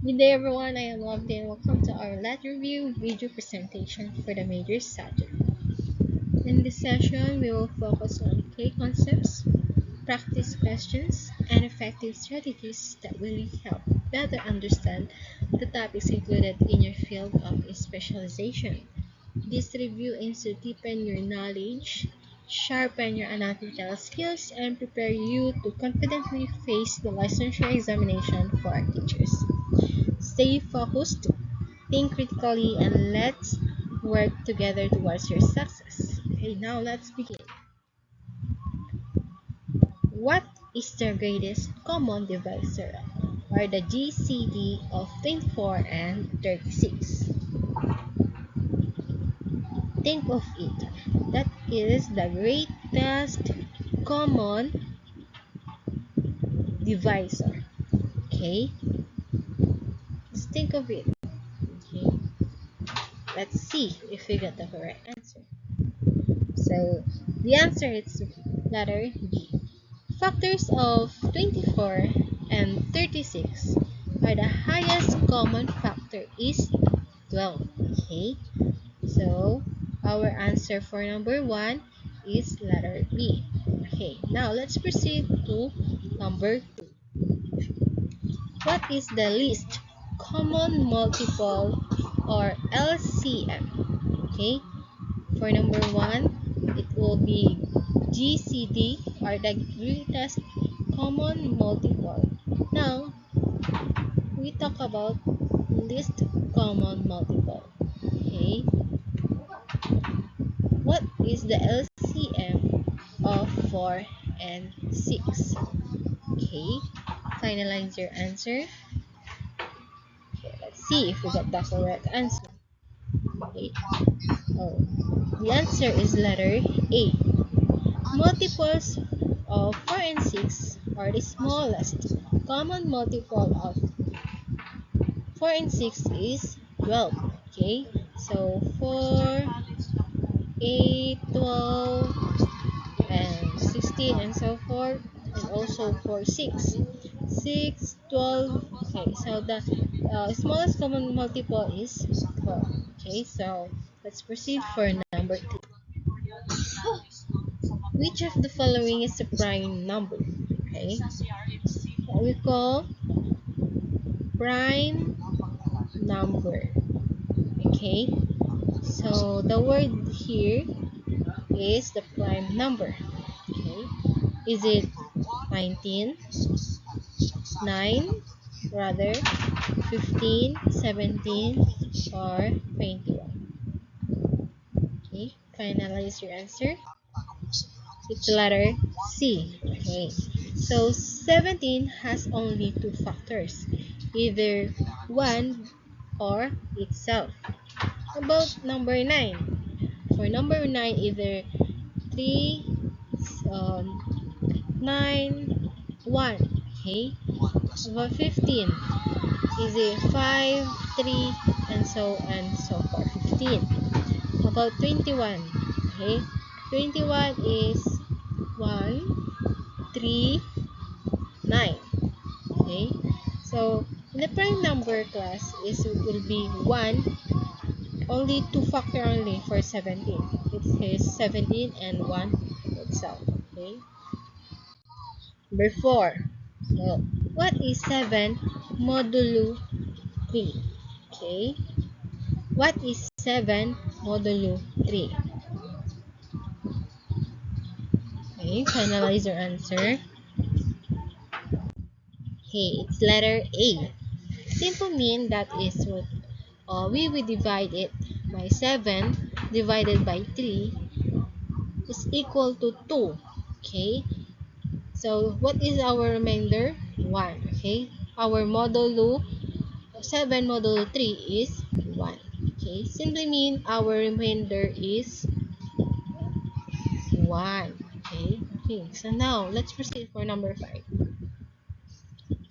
Good day everyone, I am Lovely and welcome to our letter review video presentation for the major subject. In this session, we will focus on key concepts, practice questions, and effective strategies that will help better understand the topics included in your field of specialization. This review aims to deepen your knowledge, sharpen your analytical skills, and prepare you to confidently face the licensure examination for our teachers. Stay focused, think critically, and let's work together towards your success. Okay, now let's begin. What is the greatest common divisor, or the GCD of 24 and 36? Think of it. That is the greatest common divisor. Okay, just think of it. Okay, let's see if we got the correct answer. So the answer is letter B. Factors of 24 and 36 are the highest common factor is 12. Okay, so our answer for number 1 is letter B. Okay, now let's proceed to number 2. What is the least common multiple or LCM? Okay, for number 1, it will be GCD, or the greatest common multiple. Now, we talk about least common multiple. Okay, what is the LCM of 4 and 6? Okay, finalize your answer. Okay, let's see if we got the correct answer. Okay, oh, the answer is letter A. Multiples of 4 and 6 are the smallest. Common multiple of 4 and 6 is 12. Okay, so 4, 8, 12, and 16, and so forth, and also for 6. 6, 12. Okay, so the smallest common multiple is 12. Okay, so let's proceed for number 2. Which of the following is a prime number? Okay, what we call prime number. Okay, so the word here is the prime number. Okay, is it 19, 9, rather 15, 17, or 21? Okay, finalize your answer. It's letter C. Okay, so 17 has only two factors, either 1 or itself. About number 9? For number 9, either 3, 9, 1. Okay, about 15, is it 5, 3, and so forth. 15. About 21? Okay, 21 is 1, 3, 9. Okay, so in the prime number class is will be 1, only two factor only for 17. It is 17 and 1 itself. Okay, number 4. So what is 7 modulo 3? Okay, what is 7 modulo 3? Okay, finalize your answer. Okay, it's letter A. Simple mean that is what we will divide it by 7 divided by 3 is equal to 2. Okay, so what is our remainder? 1. Okay, our modulo 7 modulo 3 is 1. Okay, simply mean our remainder is 1. Okay, so now let's proceed for number 5.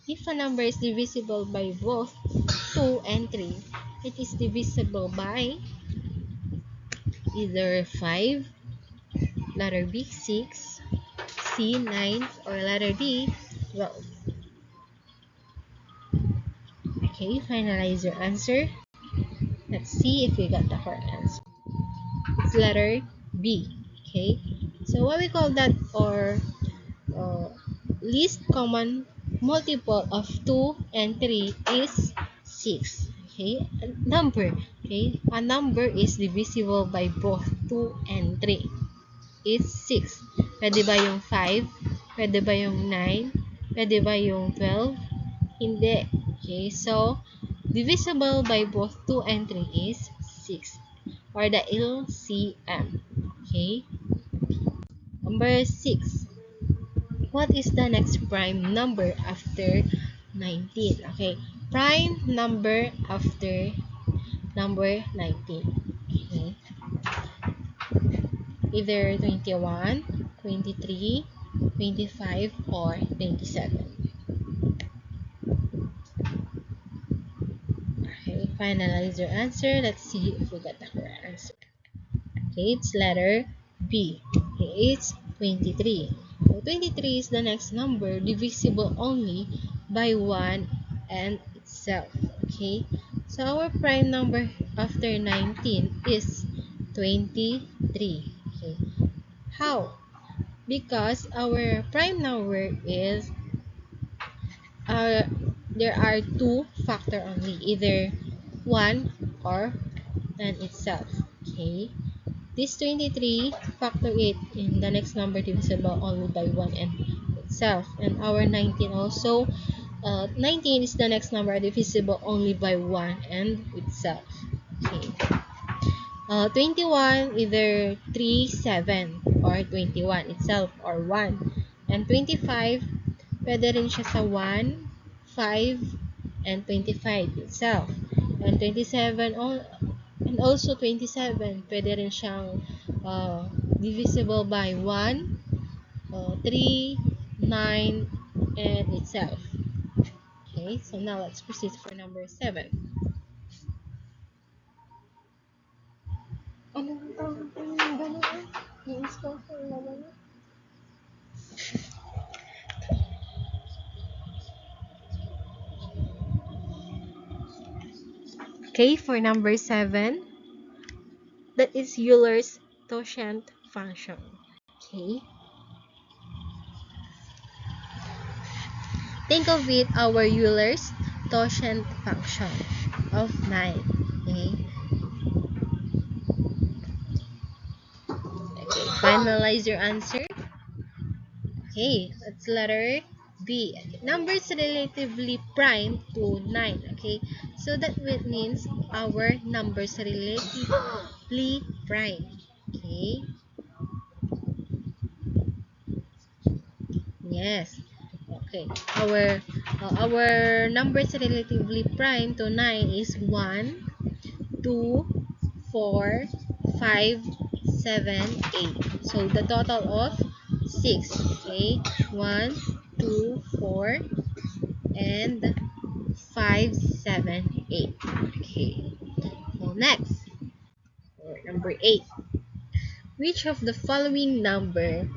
If a number is divisible by both 2 and 3, it is divisible by either 5, letter B 6, C 9, or letter D 12. Okay, finalize your answer. Let's see if you got the correct answer. It's letter B. Okay, so what we call that, or uh, least common multiple of 2 and 3 is 6. Okay, a number is divisible by both 2 and 3. It's 6. Pwede ba yung 5? Pwede ba yung 9? Pwede ba yung 12? Hindi. Okay, so divisible by both 2 and 3 is 6, or the LCM. Okay, number 6. What is the next prime number after 19? Okay, prime number after number 19. Okay, either 21, 23, 25, or 27. Okay, finalize your answer. Let's see if we got the correct answer. Okay, it's letter B. Okay, it's 23. So 23 is the next number divisible only by 1 and itself. Okay, so our prime number after 19 is 23. Okay, how? Because our prime number is uh, there are two factor only, either 1 or and itself. Okay, this 23 factor it in the next number divisible only by 1 and itself, and our 19 also. 19 is the next number divisible only by 1 and itself. Okay, 21 either 3, 7, or 21 itself, or 1, and 25 pwede rin siya sa 1, 5, and 25 itself, and 27 and also 27 pwede rin siyang divisible by 1, 3, 9, and itself. Okay, so now let's proceed for number 7. Okay, for number 7, that is Euler's tangent function. Okay, think of it, our Euler's tangent function of 9. Okay, finalize your answer. Okay, that's letter B. Numbers relatively prime to 9. Okay, so that means our numbers relatively prime. Okay, yes. Okay, our numbers relatively prime to 9 is 1, 2, 4, 5, 7, 8. So the total of 6. Okay, 1, 2, 4, and 5, 7, 8. Okay, so next, for number 8. Which of the following numbers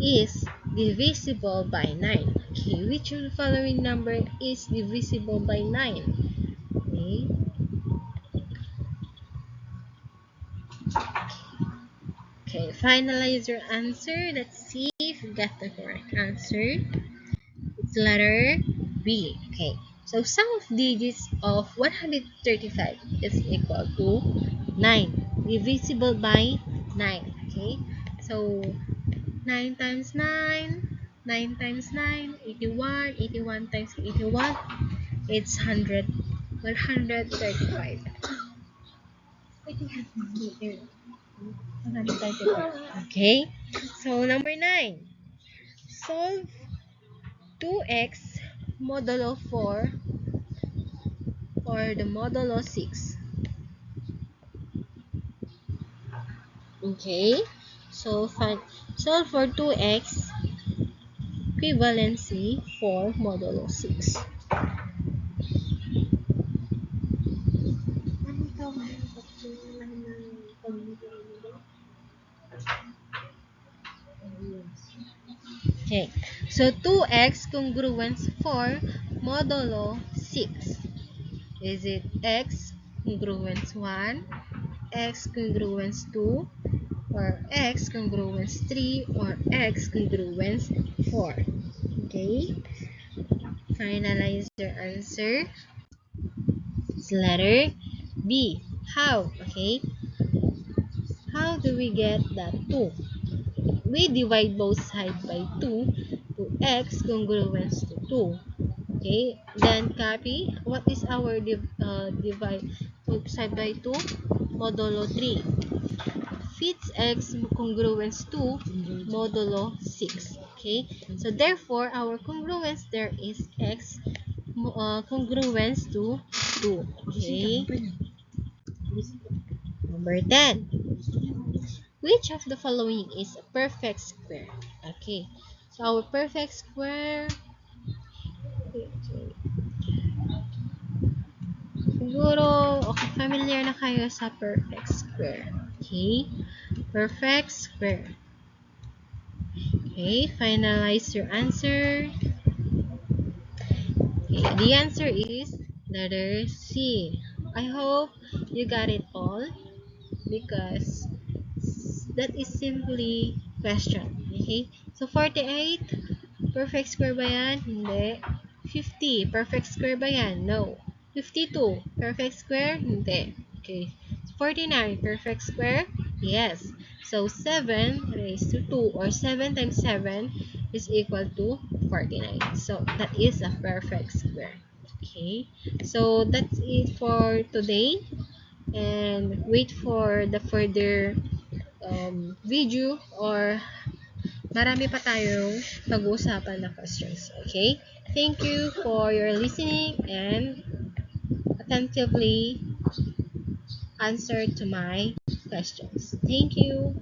is divisible by 9? Okay, which of the following number is divisible by 9? Okay, okay, finalize your answer. Let's see if you got the correct answer. It's letter B. Okay, so sum of digits of 135 is equal to 9, divisible by 9. Okay, so 9 times 9, 9 times 9, 81, 81 times 81, it's 135. Okay, so number 9. Solve 2x modulo 4 or the modulo 6. Okay, so solve for 2x equivalency for modulo 6. Okay, so 2x congruence for modulo 6. Is it x congruence 1, x congruence 2, or x congruence 3, or x congruence 4? Okay, finalize your answer. It's letter B. How? Okay, how do we get that 2? We divide both sides by 2 to x congruence to 2. Okay, then copy. What is our divide both side by 2? Modulo 3. Fits x congruence to modulo 6. Okay, so therefore our congruence there is x congruence to 2. Okay, number 10. Which of the following is a perfect square? Okay, so our perfect square, siguro, okay, familiar na kayo sa perfect square. Okay, perfect square. Okay, finalize your answer. Okay, the answer is letter C. I hope you got it all because that is simply question. Okay, so 48, perfect square ba yan? Hindi. 50, perfect square ba yan? No. 52, perfect square? Hindi. Okay. 49, perfect square? Yes. So, 7 raised to 2 or 7 times 7 is equal to 49. So, that is a perfect square. Okay. So, that's it for today. And wait for the further video, or marami pa tayong pag-uusapan na questions. Okay? Thank you for your listening and attentively answer to my questions. Thank you.